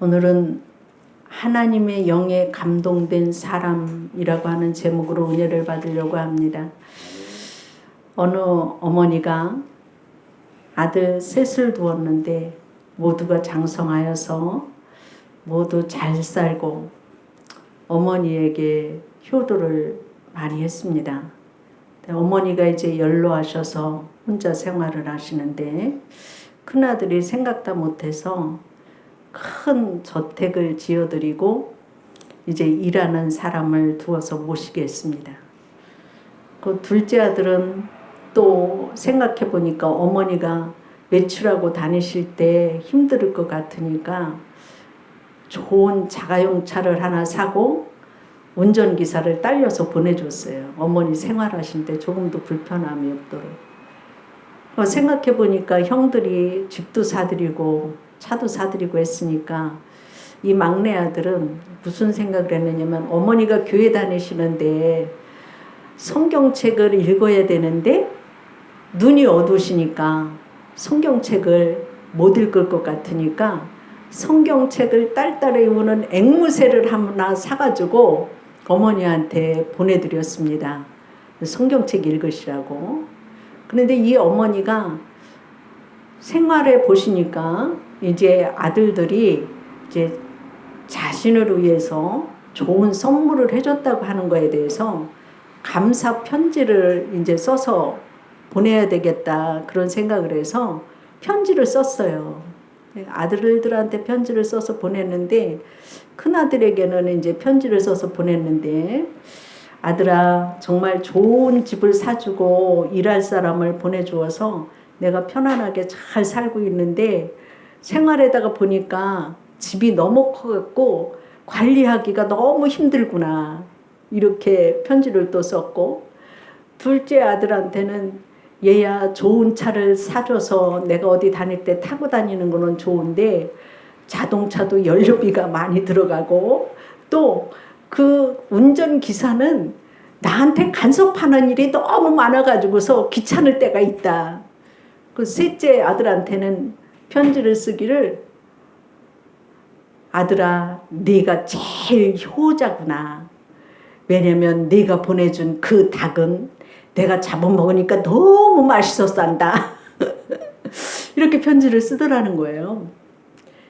오늘은 하나님의 영에 감동된 사람이라고 하는 제목으로 은혜를 받으려고 합니다. 어느 어머니가 아들 셋을 두었는데 모두가 장성하여서 모두 잘 살고 어머니에게 효도를 많이 했습니다. 어머니가 이제 연로하셔서 혼자 생활을 하시는데 큰아들이 생각도 못해서 큰 저택을 지어드리고 이제 일하는 사람을 두어서 모시게 했습니다. 그 둘째 아들은 또 생각해 보니까 어머니가 외출하고 다니실 때 힘들 것 같으니까 좋은 자가용 차를 하나 사고 운전기사를 딸려서 보내줬어요. 어머니 생활하실 때 조금도 불편함이 없도록. 생각해 보니까 형들이 집도 사드리고 차도 사드리고 했으니까 이 막내 아들은 무슨 생각을 했느냐면 어머니가 교회 다니시는데 성경책을 읽어야 되는데 눈이 어두우시니까 성경책을 못 읽을 것 같으니까 성경책을 딸딸이 우는 앵무새를 하나 사가지고 어머니한테 보내드렸습니다. 성경책 읽으시라고. 그런데 이 어머니가 생활해 보시니까 이제 아들들이 이제 자신을 위해서 좋은 선물을 해줬다고 하는 거에 대해서 감사 편지를 이제 써서 보내야 되겠다 그런 생각을 해서 편지를 썼어요. 아들들한테 편지를 써서 보냈는데 큰아들에게는 이제 편지를 써서 보냈는데 아들아 정말 좋은 집을 사주고 일할 사람을 보내주어서 내가 편안하게 잘 살고 있는데 생활에다가 보니까 집이 너무 커갖고 관리하기가 너무 힘들구나 이렇게 편지를 또 썼고 둘째 아들한테는 얘야 좋은 차를 사줘서 내가 어디 다닐 때 타고 다니는 거는 좋은데 자동차도 연료비가 많이 들어가고 또 그 운전기사는 나한테 간섭하는 일이 너무 많아가지고서 귀찮을 때가 있다. 그 셋째 아들한테는 편지를 쓰기를 아들아 네가 제일 효자구나. 왜냐면 네가 보내준 그 닭은 내가 잡아먹으니까 너무 맛있어 싼다. 이렇게 편지를 쓰더라는 거예요.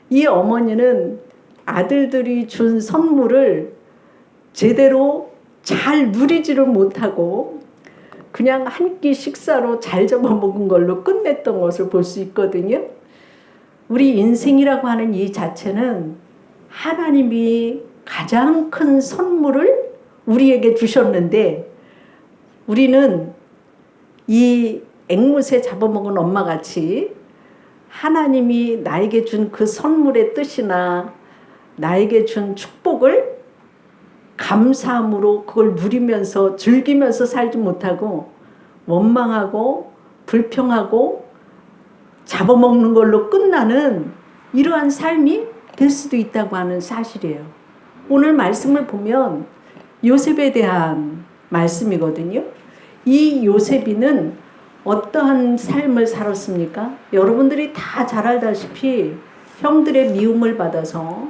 이 어머니는 아들들이 준 선물을 제대로 잘 누리지를 못하고 그냥 한 끼 식사로 잘 잡아먹은 걸로 끝냈던 것을 볼 수 있거든요. 우리 인생이라고 하는 이 자체는 하나님이 가장 큰 선물을 우리에게 주셨는데 우리는 이 앵무새 잡아먹은 엄마같이 하나님이 나에게 준 그 선물의 뜻이나 나에게 준 축복을 감사함으로 그걸 누리면서 즐기면서 살지 못하고 원망하고 불평하고 잡아먹는 걸로 끝나는 이러한 삶이 될 수도 있다고 하는 사실이에요. 오늘 말씀을 보면 요셉에 대한 말씀이거든요. 이 요셉이는 어떠한 삶을 살았습니까? 여러분들이 다 잘 알다시피 형들의 미움을 받아서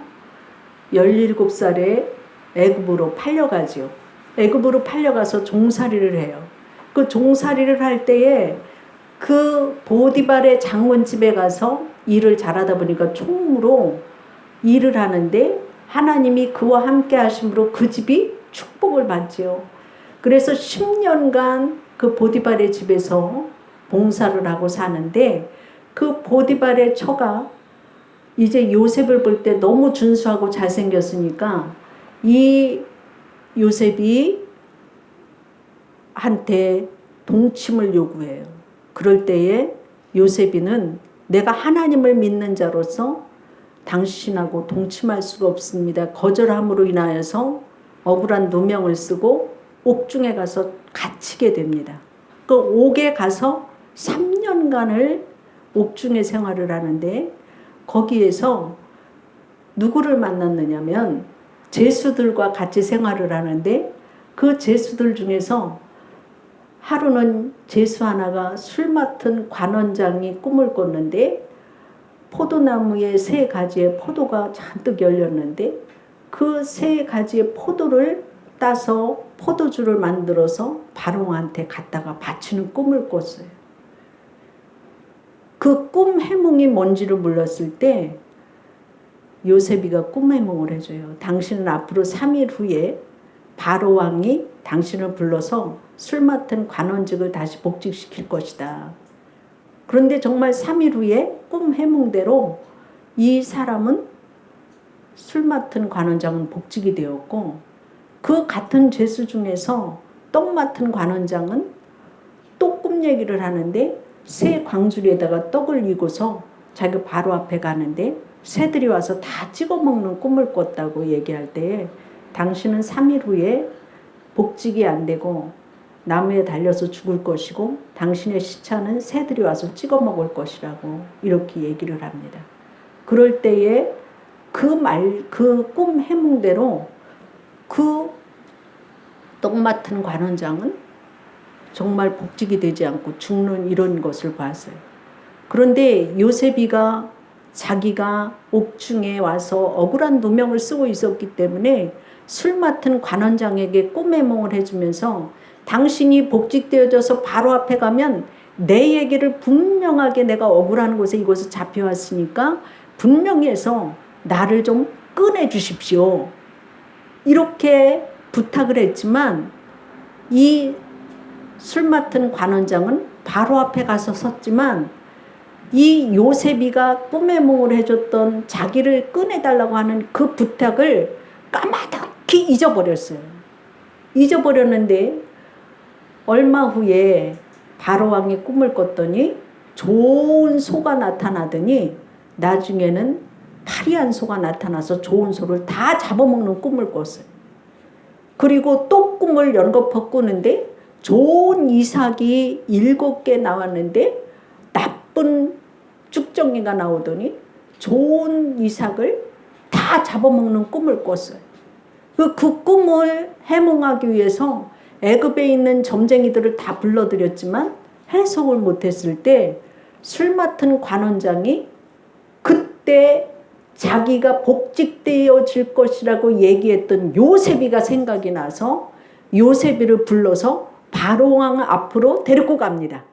17살에 애굽으로 팔려가지요. 애굽으로 팔려가서 종살이를 해요. 그 종살이를 할 때에 그 보디발의 장군 집에 가서 일을 잘하다 보니까 총무로 일을 하는데 하나님이 그와 함께 하심으로 그 집이 축복을 받지요. 그래서 10년간 그 보디발의 집에서 봉사를 하고 사는데 그 보디발의 처가 이제 요셉을 볼 때 너무 준수하고 잘생겼으니까 이 요셉이 한테 동침을 요구해요. 그럴 때에 요셉이는 내가 하나님을 믿는 자로서 당신하고 동침할 수가 없습니다. 거절함으로 인하여서 억울한 누명을 쓰고 옥중에 가서 갇히게 됩니다. 그 옥에 가서 3년간을 옥중에 생활을 하는데 거기에서 누구를 만났느냐면 제수들과 같이 생활을 하는데 그 제수들 중에서 하루는 제수 하나가 술 맡은 관원장이 꿈을 꿨는데 포도나무에 3가지의 포도가 잔뜩 열렸는데 그 3가지의 포도를 따서 포도주를 만들어서 바로왕한테 갖다가 바치는 꿈을 꿨어요. 그 꿈 해몽이 뭔지를 몰랐을 때 요셉이가 꿈 해몽을 해줘요. 당신은 앞으로 3일 후에 바로왕이 당신을 불러서 술 맡은 관원직을 다시 복직시킬 것이다. 그런데 정말 3일 후에 꿈 해몽대로 이 사람은 술 맡은 관원장은 복직이 되었고, 그 같은 죄수 중에서 떡 맡은 관원장은 또 꿈 얘기를 하는데 새 광주리에다가 떡을 이고서 자기 바로 앞에 가는데 새들이 와서 다 찍어 먹는 꿈을 꿨다고 얘기할 때 당신은 3일 후에 복직이 안 되고 나무에 달려서 죽을 것이고 당신의 시체는 새들이 와서 찍어 먹을 것이라고 이렇게 얘기를 합니다. 그럴 때에 그 꿈 해몽대로 그 떡 맡은 관원장은 정말 복직이 되지 않고 죽는 이런 것을 봤어요. 그런데 요셉이가 자기가 옥중에 와서 억울한 누명을 쓰고 있었기 때문에 술 맡은 관원장에게 꿈 해몽을 해주면서 당신이 복직되어져서 바로 앞에 가면 내 얘기를 분명하게 내가 억울한 곳에 이곳에 잡혀왔으니까 분명히 해서 나를 좀 꺼내주십시오. 이렇게 부탁을 했지만 이 술 맡은 관원장은 바로 앞에 가서 섰지만 이 요셉이가 꿈에 몽을 해줬던 자기를 꺼내달라고 하는 그 부탁을 까마득히 잊어버렸어요. 잊어버렸는데 얼마 후에 바로왕이 꿈을 꿨더니 좋은 소가 나타나더니 나중에는 파리한 소가 나타나서 좋은 소를 다 잡아먹는 꿈을 꿨어요. 그리고 또 꿈을 연거푸 꾸는데 좋은 이삭이 7개 나왔는데 나쁜 쭉정이가 나오더니 좋은 이삭을 다 잡아먹는 꿈을 꿨어요. 그 꿈을 해몽하기 위해서 애굽에 있는 점쟁이들을 다 불러들였지만 해석을 못했을 때 술 맡은 관원장이 그때 자기가 복직되어질 것이라고 얘기했던 요셉이가 생각이 나서 요셉이를 불러서 바로왕 앞으로 데리고 갑니다.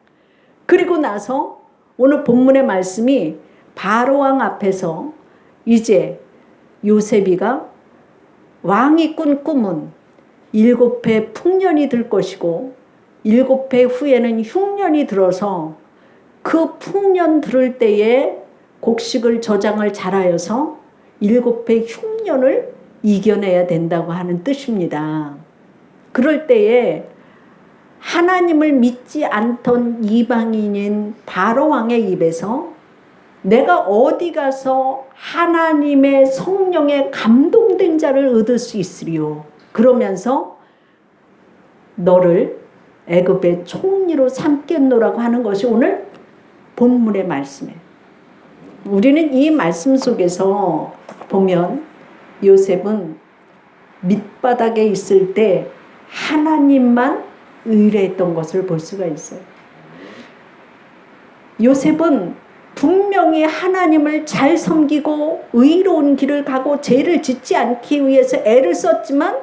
그리고 나서 오늘 본문의 말씀이 바로왕 앞에서 이제 요셉이가 왕이 꾼 꿈은 7해 풍년이 들 것이고 7해 후에는 흉년이 들어서 그 풍년 들을 때에 곡식을 저장을 잘하여서 7해 흉년을 이겨내야 된다고 하는 뜻입니다. 그럴 때에 하나님을 믿지 않던 이방인인 바로왕의 입에서 내가 어디 가서 하나님의 성령에 감동된 자를 얻을 수 있으리요. 그러면서 너를 애굽의 총리로 삼겠노라고 하는 것이 오늘 본문의 말씀이에요. 우리는 이 말씀 속에서 보면 요셉은 밑바닥에 있을 때 하나님만 의뢰했던 것을 볼 수가 있어요. 요셉은 분명히 하나님을 잘 섬기고 의로운 길을 가고 죄를 짓지 않기 위해서 애를 썼지만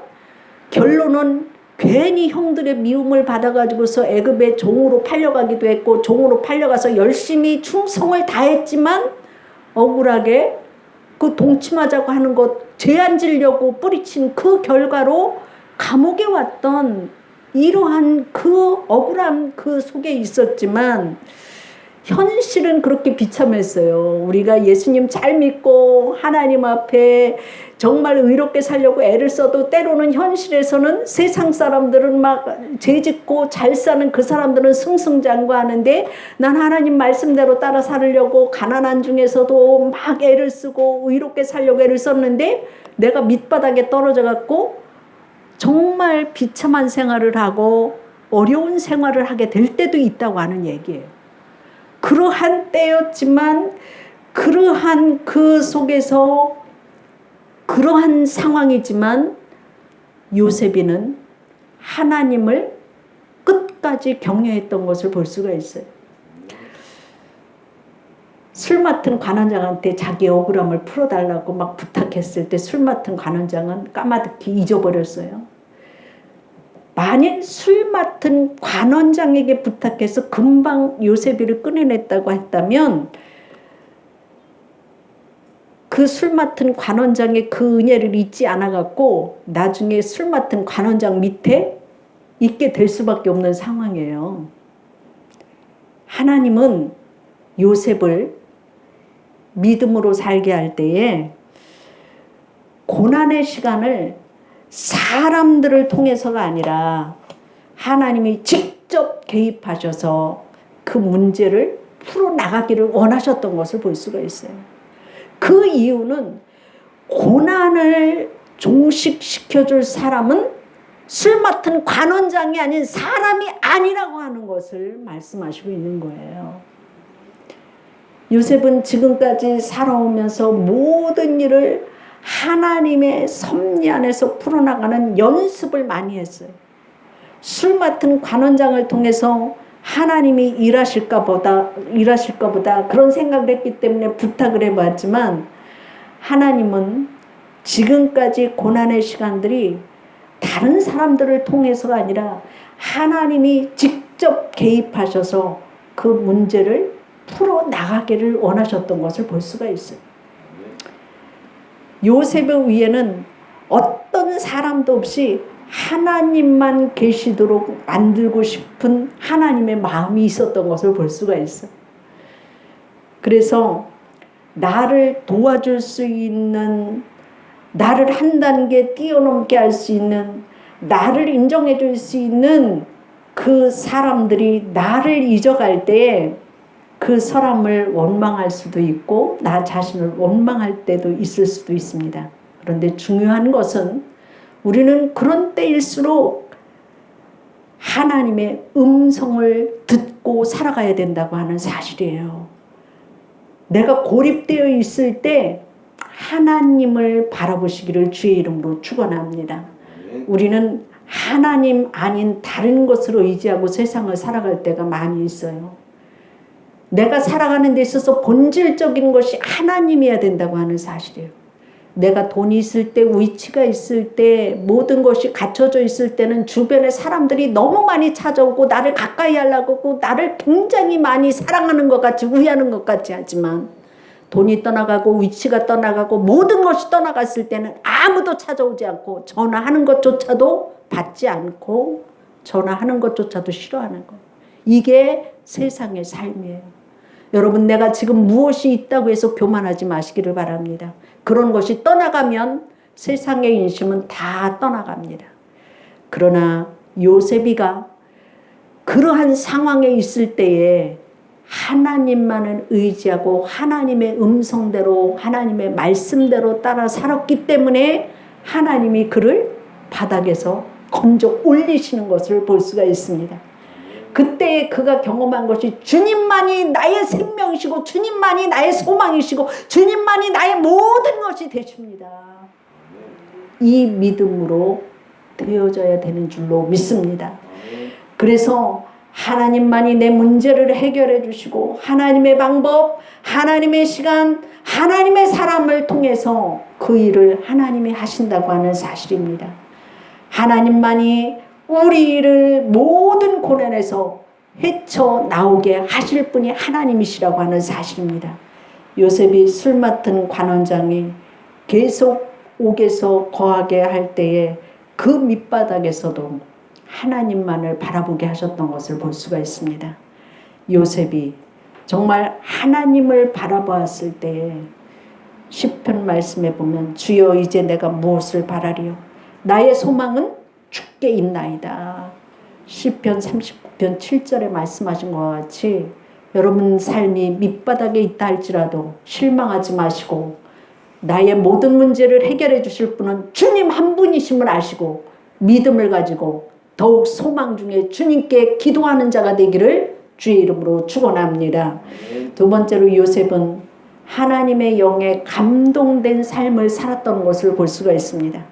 결론은 괜히 형들의 미움을 받아가지고서 애굽의 종으로 팔려가기도 했고 종으로 팔려가서 열심히 충성을 다했지만 억울하게 그 동침하자고 하는 것 죄 안 지려고 뿌리친 그 결과로 감옥에 왔던 이러한 그 억울함 그 속에 있었지만 현실은 그렇게 비참했어요. 우리가 예수님 잘 믿고 하나님 앞에 정말 의롭게 살려고 애를 써도 때로는 현실에서는 세상 사람들은 막 죄짓고 잘 사는 그 사람들은 승승장구하는데 난 하나님 말씀대로 따라 살려고 가난한 중에서도 막 애를 쓰고 의롭게 살려고 애를 썼는데 내가 밑바닥에 떨어져 갖고 정말 비참한 생활을 하고 어려운 생활을 하게 될 때도 있다고 하는 얘기예요. 그러한 때였지만 그러한 그 속에서 그러한 상황이지만 요셉이는 하나님을 끝까지 경외했던 것을 볼 수가 있어요. 술 맡은 관원장한테 자기 억울함을 풀어달라고 막 부탁했을 때 술 맡은 관원장은 까마득히 잊어버렸어요. 만일 술 맡은 관원장에게 부탁해서 금방 요셉이를 꺼내냈다고 했다면 그 술 맡은 관원장의 그 은혜를 잊지 않아갖고 나중에 술 맡은 관원장 밑에 있게 될 수밖에 없는 상황이에요. 하나님은 요셉을 믿음으로 살게 할 때에 고난의 시간을 사람들을 통해서가 아니라 하나님이 직접 개입하셔서 그 문제를 풀어나가기를 원하셨던 것을 볼 수가 있어요. 그 이유는 고난을 종식시켜줄 사람은 술 맡은 관원장이 아닌 사람이 아니라고 하는 것을 말씀하시고 있는 거예요. 요셉은 지금까지 살아오면서 모든 일을 하나님의 섭리 안에서 풀어나가는 연습을 많이 했어요. 술 맡은 관원장을 통해서 하나님이 일하실까 보다 그런 생각을 했기 때문에 부탁을 해봤지만 하나님은 지금까지 고난의 시간들이 다른 사람들을 통해서가 아니라 하나님이 직접 개입하셔서 그 문제를 풀어나가기를 원하셨던 것을 볼 수가 있어요. 요셉의 위에는 어떤 사람도 없이 하나님만 계시도록 만들고 싶은 하나님의 마음이 있었던 것을 볼 수가 있어요. 그래서 나를 도와줄 수 있는, 나를 한 단계 뛰어넘게 할 수 있는, 나를 인정해 줄 수 있는 그 사람들이 나를 잊어갈 때에 그 사람을 원망할 수도 있고 나 자신을 원망할 때도 있을 수도 있습니다. 그런데 중요한 것은 우리는 그런 때일수록 하나님의 음성을 듣고 살아가야 된다고 하는 사실이에요. 내가 고립되어 있을 때 하나님을 바라보시기를 주의 이름으로 축원합니다. 우리는 하나님 아닌 다른 것으로 의지하고 세상을 살아갈 때가 많이 있어요. 내가 살아가는 데 있어서 본질적인 것이 하나님이어야 된다고 하는 사실이에요. 내가 돈이 있을 때, 위치가 있을 때, 모든 것이 갖춰져 있을 때는 주변에 사람들이 너무 많이 찾아오고 나를 가까이 하려고 하고 나를 굉장히 많이 사랑하는 것 같이 위하는 것 같이 하지만 돈이 떠나가고 위치가 떠나가고 모든 것이 떠나갔을 때는 아무도 찾아오지 않고 전화하는 것조차도 받지 않고 전화하는 것조차도 싫어하는 거예요. 이게 세상의 삶이에요. 여러분, 내가 지금 무엇이 있다고 해서 교만하지 마시기를 바랍니다. 그런 것이 떠나가면 세상의 인심은 다 떠나갑니다. 그러나 요셉이가 그러한 상황에 있을 때에 하나님만을 의지하고 하나님의 음성대로 하나님의 말씀대로 따라 살았기 때문에 하나님이 그를 바닥에서 건져 올리시는 것을 볼 수가 있습니다. 그때 그가 경험한 것이 주님만이 나의 생명이시고 주님만이 나의 소망이시고 주님만이 나의 모든 것이 되십니다. 이 믿음으로 되어져야 되는 줄로 믿습니다. 그래서 하나님만이 내 문제를 해결해 주시고 하나님의 방법, 하나님의 시간, 하나님의 사람을 통해서 그 일을 하나님이 하신다고 하는 사실입니다. 하나님만이 우리를 모든 고난에서 헤쳐나오게 하실 분이 하나님이시라고 하는 사실입니다. 요셉이 술 맡은 관원장이 계속 옥에서 거하게 할 때에 그 밑바닥에서도 하나님만을 바라보게 하셨던 것을 볼 수가 있습니다. 요셉이 정말 하나님을 바라보았을 때에 시편 말씀에 보면 주여 이제 내가 무엇을 바라리요? 나의 소망은 주께 있나이다. 시편 39편 7절에 말씀하신 것과 같이 여러분 삶이 밑바닥에 있다 할지라도 실망하지 마시고 나의 모든 문제를 해결해 주실 분은 주님 한 분이심을 아시고 믿음을 가지고 더욱 소망 중에 주님께 기도하는 자가 되기를 주의 이름으로 축원합니다. 두 번째로 요셉은 하나님의 영에 감동된 삶을 살았던 것을 볼 수가 있습니다.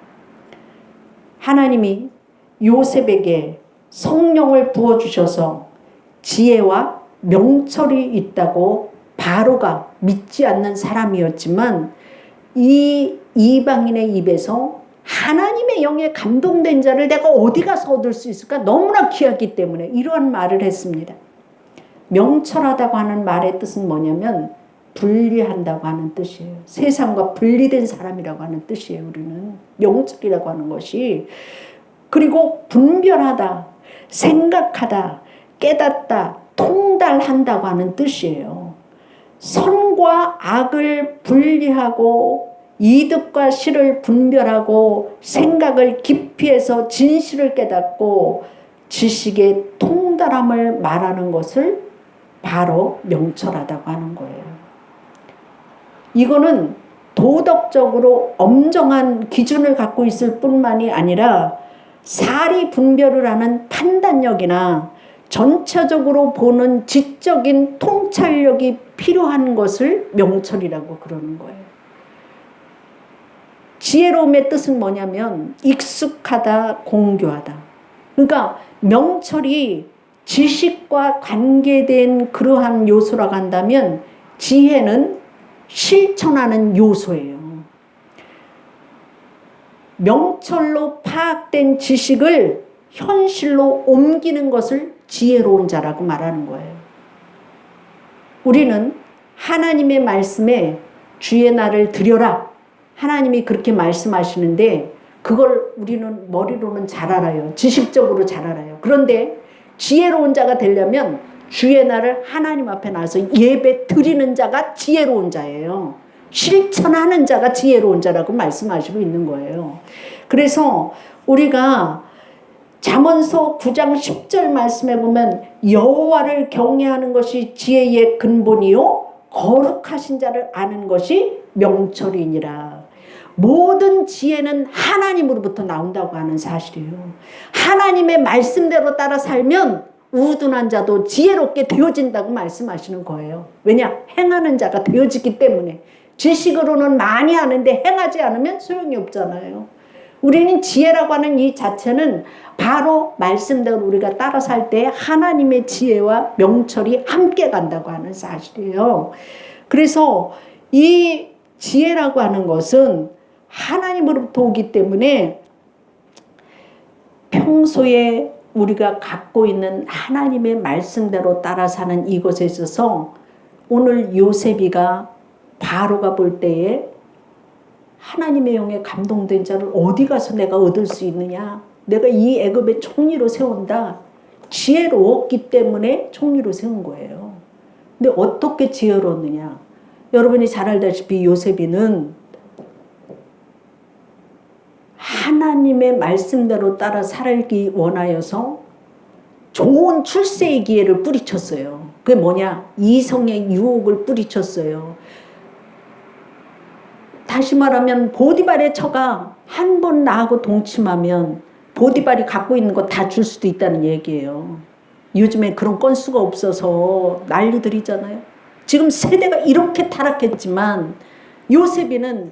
하나님이 요셉에게 성령을 부어주셔서 지혜와 명철이 있다고 바로가 믿지 않는 사람이었지만 이 이방인의 입에서 하나님의 영에 감동된 자를 내가 어디 가서 얻을 수 있을까? 너무나 귀하기 때문에 이러한 말을 했습니다. 명철하다고 하는 말의 뜻은 뭐냐면 분리한다고 하는 뜻이에요. 세상과 분리된 사람이라고 하는 뜻이에요. 우리는 명철이라고 하는 것이. 그리고 분별하다, 생각하다, 깨닫다, 통달한다고 하는 뜻이에요. 선과 악을 분리하고 이득과 실을 분별하고 생각을 깊이 해서 진실을 깨닫고 지식의 통달함을 말하는 것을 바로 명철하다고 하는 거예요. 이거는 도덕적으로 엄정한 기준을 갖고 있을 뿐만이 아니라 사리 분별을 하는 판단력이나 전체적으로 보는 지적인 통찰력이 필요한 것을 명철이라고 그러는 거예요. 지혜로움의 뜻은 뭐냐면 익숙하다, 공교하다. 그러니까 명철이 지식과 관계된 그러한 요소라고 한다면 지혜는 실천하는 요소예요. 명철로 파악된 지식을 현실로 옮기는 것을 지혜로운 자라고 말하는 거예요. 우리는 하나님의 말씀에 주의 날을 드려라. 하나님이 그렇게 말씀하시는데 그걸 우리는 머리로는 잘 알아요. 지식적으로 잘 알아요. 그런데 지혜로운 자가 되려면 주의 날을 하나님 앞에 나와서 예배 드리는 자가 지혜로운 자예요. 실천하는 자가 지혜로운 자라고 말씀하시고 있는 거예요. 그래서 우리가 잠언서 9장 10절 말씀에 보면 여호와를 경외하는 것이 지혜의 근본이요 거룩하신 자를 아는 것이 명철이니라. 모든 지혜는 하나님으로부터 나온다고 하는 사실이에요. 하나님의 말씀대로 따라 살면 우둔한 자도 지혜롭게 되어진다고 말씀하시는 거예요. 왜냐? 행하는 자가 되어지기 때문에. 지식으로는 많이 아는데 행하지 않으면 소용이 없잖아요. 우리는 지혜라고 하는 이 자체는 바로 말씀대로 우리가 따라 살 때 하나님의 지혜와 명철이 함께 간다고 하는 사실이에요. 그래서 이 지혜라고 하는 것은 하나님으로부터 오기 때문에 평소에 우리가 갖고 있는 하나님의 말씀대로 따라 사는 이것에 있어서 오늘 요셉이가 바로가 볼 때에 하나님의 영에 감동된 자를 어디 가서 내가 얻을 수 있느냐? 내가 이 애굽의 총리로 세운다. 지혜로웠기 때문에 총리로 세운 거예요. 근데 어떻게 지혜로웠느냐? 여러분이 잘 알다시피 요셉이는 하나님의 말씀대로 따라 살기 원하여서 좋은 출세의 기회를 뿌리쳤어요. 그게 뭐냐? 이성의 유혹을 뿌리쳤어요. 다시 말하면 보디발의 처가 한 번 나하고 동침하면 보디발이 갖고 있는 거 다 줄 수도 있다는 얘기예요. 요즘에 그런 건수가 없어서 난리들이잖아요. 지금 세대가 이렇게 타락했지만 요셉이는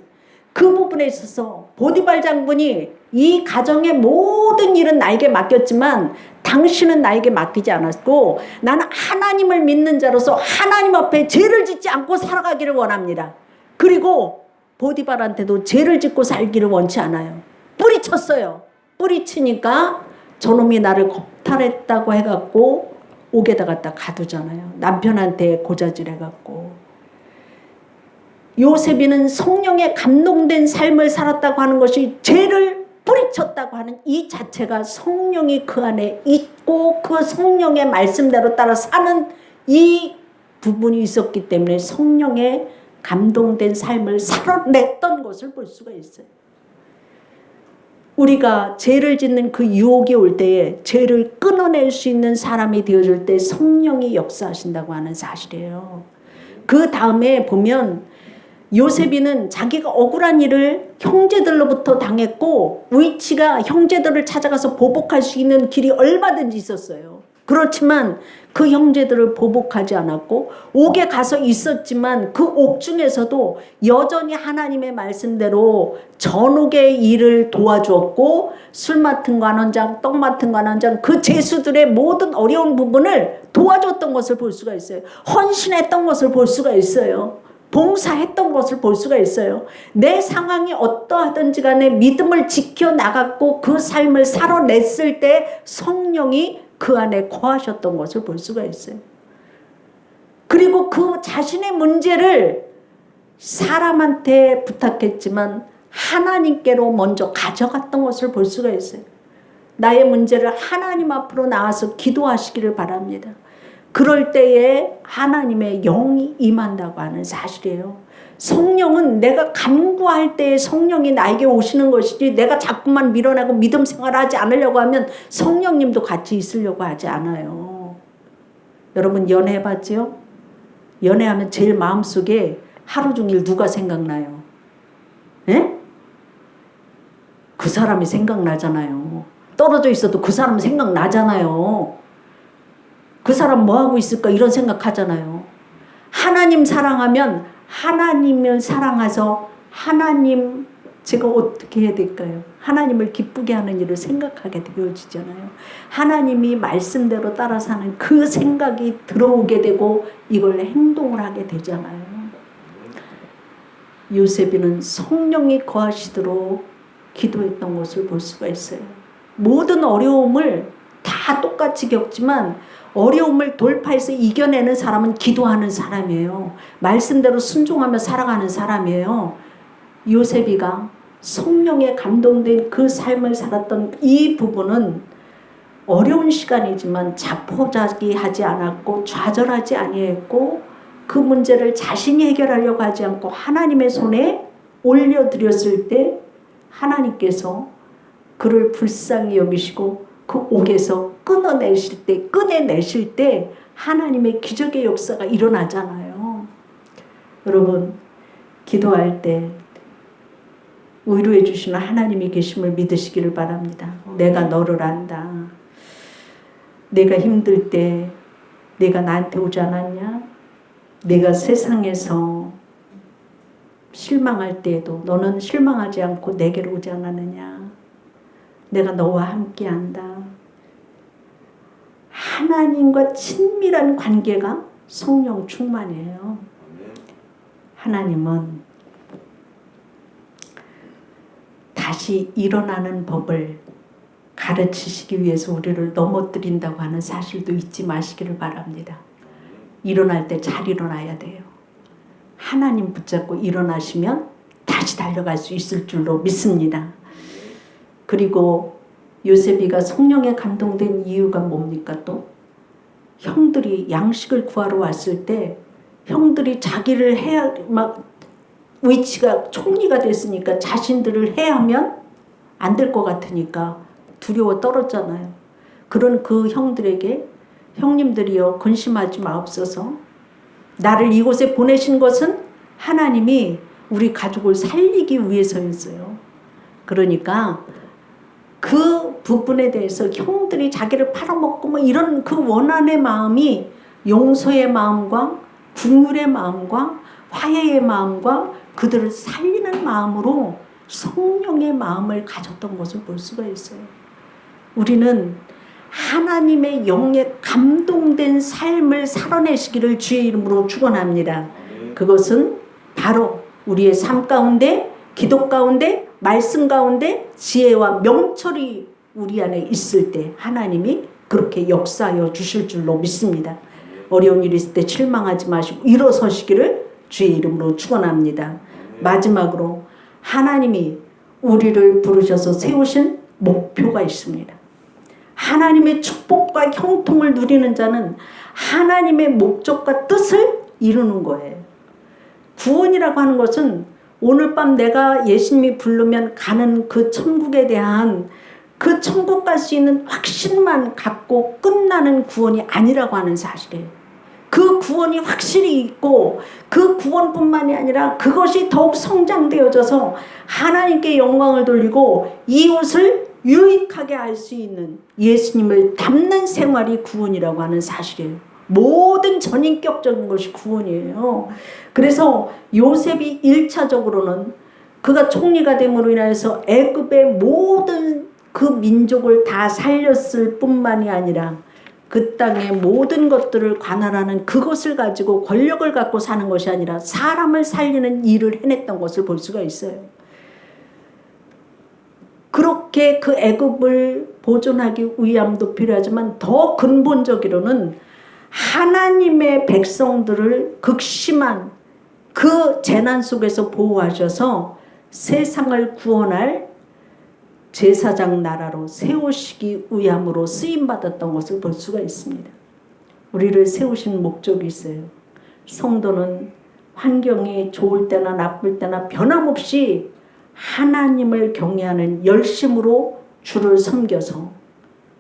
그 부분에 있어서 보디발 장군이 이 가정의 모든 일은 나에게 맡겼지만 당신은 나에게 맡기지 않았고 나는 하나님을 믿는 자로서 하나님 앞에 죄를 짓지 않고 살아가기를 원합니다. 그리고 보디발한테도 죄를 짓고 살기를 원치 않아요. 뿌리쳤어요. 뿌리치니까 저놈이 나를 겁탈했다고 해갖고 옥에다 갖다 가두잖아요. 남편한테 고자질 해갖고. 요셉이는 성령에 감동된 삶을 살았다고 하는 것이 죄를 뿌리쳤다고 하는 이 자체가 성령이 그 안에 있고 그 성령의 말씀대로 따라 사는 이 부분이 있었기 때문에 성령에 감동된 삶을 살아냈던 것을 볼 수가 있어요. 우리가 죄를 짓는 그 유혹이 올 때에 죄를 끊어낼 수 있는 사람이 되어줄 때 성령이 역사하신다고 하는 사실이에요. 그 다음에 보면 요셉이는 자기가 억울한 일을 형제들로부터 당했고 위치가 형제들을 찾아가서 보복할 수 있는 길이 얼마든지 있었어요. 그렇지만 그 형제들을 보복하지 않았고 옥에 가서 있었지만 그 옥 중에서도 여전히 하나님의 말씀대로 전옥의 일을 도와주었고 술 맡은 관원장, 떡 맡은 관원장 그 죄수들의 모든 어려운 부분을 도와줬던 것을 볼 수가 있어요. 헌신했던 것을 볼 수가 있어요. 봉사했던 것을 볼 수가 있어요. 내 상황이 어떠하든지 간에 믿음을 지켜나갔고 그 삶을 살아냈을 때 성령이 그 안에 거하셨던 것을 볼 수가 있어요. 그리고 그 자신의 문제를 사람한테 부탁했지만 하나님께로 먼저 가져갔던 것을 볼 수가 있어요. 나의 문제를 하나님 앞으로 나와서 기도하시기를 바랍니다. 그럴 때에 하나님의 영이 임한다고 하는 사실이에요. 성령은 내가 간구할 때에 성령이 나에게 오시는 것이지 내가 자꾸만 밀어내고 믿음 생활하지 않으려고 하면 성령님도 같이 있으려고 하지 않아요. 여러분 연애해봤지요? 연애하면 제일 마음속에 하루 종일 누가 생각나요? 예? 그 사람이 생각나잖아요. 떨어져 있어도 그 사람 생각나잖아요. 그 사람 뭐하고 있을까 이런 생각하잖아요. 하나님 사랑하면 하나님을 사랑해서 하나님 제가 어떻게 해야 될까요? 하나님을 기쁘게 하는 일을 생각하게 되어지잖아요. 하나님이 말씀대로 따라 사는 그 생각이 들어오게 되고 이걸 행동을 하게 되잖아요. 요셉이는 성령이 거하시도록 기도했던 것을 볼 수가 있어요. 모든 어려움을 다 똑같이 겪지만 어려움을 돌파해서 이겨내는 사람은 기도하는 사람이에요. 말씀대로 순종하며 살아가는 사람이에요. 요셉이가 성령에 감동된 그 삶을 살았던 이 부분은 어려운 시간이지만 자포자기하지 않았고 좌절하지 아니했고 그 문제를 자신이 해결하려고 하지 않고 하나님의 손에 올려드렸을 때 하나님께서 그를 불쌍히 여기시고 그 옥에서 꺼내내실 때 하나님의 기적의 역사가 일어나잖아요. 여러분 기도할 때 위로해 주시는 하나님이 계심을 믿으시기를 바랍니다. 내가 너를 안다. 내가 힘들 때 내가 나한테 오지 않았냐? 내가 세상에서 실망할 때에도 너는 실망하지 않고 내게로 오지 않았느냐? 내가 너와 함께한다. 하나님과 친밀한 관계가 성령 충만이에요. 하나님은 다시 일어나는 법을 가르치시기 위해서 우리를 넘어뜨린다고 하는 사실도 잊지 마시기를 바랍니다. 일어날 때 잘 일어나야 돼요. 하나님 붙잡고 일어나시면 다시 달려갈 수 있을 줄로 믿습니다. 그리고 요셉이가 성령에 감동된 이유가 뭡니까 또? 형들이 양식을 구하러 왔을 때 형들이 자기를 해야 막 위치가 총리가 됐으니까 자신들을 해하면 안 될 것 같으니까 두려워 떨었잖아요. 그런 그 형들에게 형님들이여 근심하지 마옵소서. 나를 이곳에 보내신 것은 하나님이 우리 가족을 살리기 위해서였어요. 그러니까 그 부분에 대해서 형들이 자기를 팔아먹고 뭐 이런 그 원한의 마음이 용서의 마음과 국률의 마음과 화해의 마음과 그들을 살리는 마음으로 성령의 마음을 가졌던 것을 볼 수가 있어요. 우리는 하나님의 영에 감동된 삶을 살아내시기를 주의 이름으로 축원합니다. 그것은 바로 우리의 삶 가운데, 기도 가운데, 말씀 가운데 지혜와 명철이 우리 안에 있을 때 하나님이 그렇게 역사하여 주실 줄로 믿습니다. 어려운 일이 있을 때 실망하지 마시고 일어서시기를 주의 이름으로 축원합니다. 마지막으로 하나님이 우리를 부르셔서 세우신 목표가 있습니다. 하나님의 축복과 형통을 누리는 자는 하나님의 목적과 뜻을 이루는 거예요. 구원이라고 하는 것은 오늘 밤 내가 예수님이 부르면 가는 그 천국에 대한 그 천국 갈 수 있는 확신만 갖고 끝나는 구원이 아니라고 하는 사실이에요. 그 구원이 확실히 있고 그 구원뿐만이 아니라 그것이 더욱 성장되어져서 하나님께 영광을 돌리고 이웃을 유익하게 알 수 있는 예수님을 닮는 생활이 구원이라고 하는 사실이에요. 모든 전인격적인 것이 구원이에요. 그래서 요셉이 1차적으로는 그가 총리가 됨으로 인하여서 애굽의 모든 그 민족을 다 살렸을 뿐만이 아니라 그 땅의 모든 것들을 관할하는 그것을 가지고 권력을 갖고 사는 것이 아니라 사람을 살리는 일을 해냈던 것을 볼 수가 있어요. 그렇게 그 애굽을 보존하기 위함도 필요하지만 더 근본적으로는 하나님의 백성들을 극심한 그 재난 속에서 보호하셔서 세상을 구원할 제사장 나라로 세우시기 위함으로 쓰임받았던 것을 볼 수가 있습니다. 우리를 세우신 목적이 있어요. 성도는 환경이 좋을 때나 나쁠 때나 변함없이 하나님을 경외하는 열심으로 주를 섬겨서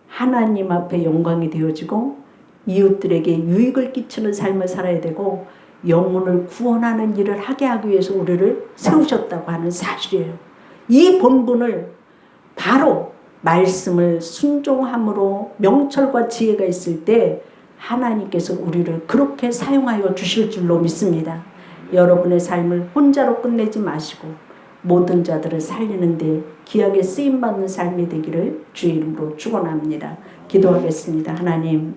하나님 앞에 영광이 되어지고 이웃들에게 유익을 끼치는 삶을 살아야 되고 영혼을 구원하는 일을 하게 하기 위해서 우리를 세우셨다고 하는 사실이에요. 이 본분을 바로 말씀을 순종함으로 명철과 지혜가 있을 때 하나님께서 우리를 그렇게 사용하여 주실 줄로 믿습니다. 여러분의 삶을 혼자로 끝내지 마시고 모든 자들을 살리는 데 귀하게 쓰임받는 삶이 되기를 주의 이름으로 축원합니다. 기도하겠습니다. 하나님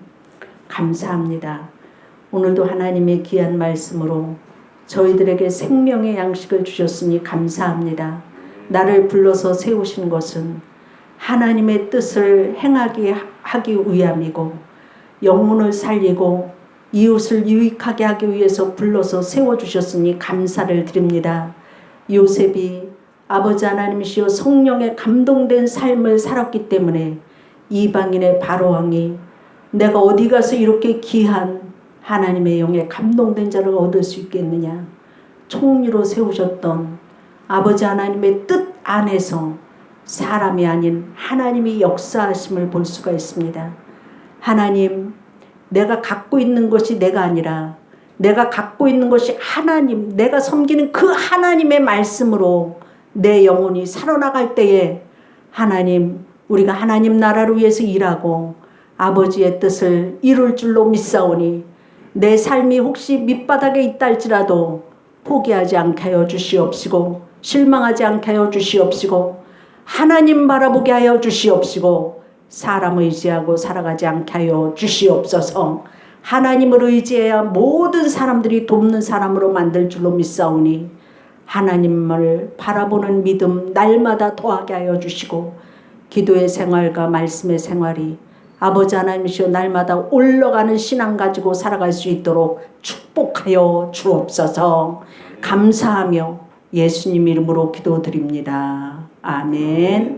감사합니다. 오늘도 하나님의 귀한 말씀으로 저희들에게 생명의 양식을 주셨으니 감사합니다. 나를 불러서 세우신 것은 하나님의 뜻을 행하기 위함이고 영혼을 살리고 이웃을 유익하게 하기 위해서 불러서 세워주셨으니 감사를 드립니다. 요셉이 아버지 하나님이시여 성령에 감동된 삶을 살았기 때문에 이방인의 바로왕이 내가 어디 가서 이렇게 귀한 하나님의 영에 감동된 자를 얻을 수 있겠느냐. 총리로 세우셨던 아버지 하나님의 뜻 안에서 사람이 아닌 하나님이 역사하심을 볼 수가 있습니다. 하나님, 내가 갖고 있는 것이 내가 아니라 내가 갖고 있는 것이 하나님, 내가 섬기는 그 하나님의 말씀으로 내 영혼이 살아나갈 때에 하나님, 우리가 하나님 나라를 위해서 일하고 아버지의 뜻을 이룰 줄로 믿사오니 내 삶이 혹시 밑바닥에 있다 할지라도 포기하지 않게 하여 주시옵시고 실망하지 않게 하여 주시옵시고 하나님 바라보게 하여 주시옵시고 사람을 의지하고 살아가지 않게 하여 주시옵소서. 하나님을 의지해야 모든 사람들이 돕는 사람으로 만들 줄로 믿사오니 하나님을 바라보는 믿음 날마다 더하게 하여 주시고 기도의 생활과 말씀의 생활이 아버지 하나님이시여 날마다 올라가는 신앙 가지고 살아갈 수 있도록 축복하여 주옵소서. 감사하며 예수님 이름으로 기도드립니다. 아멘.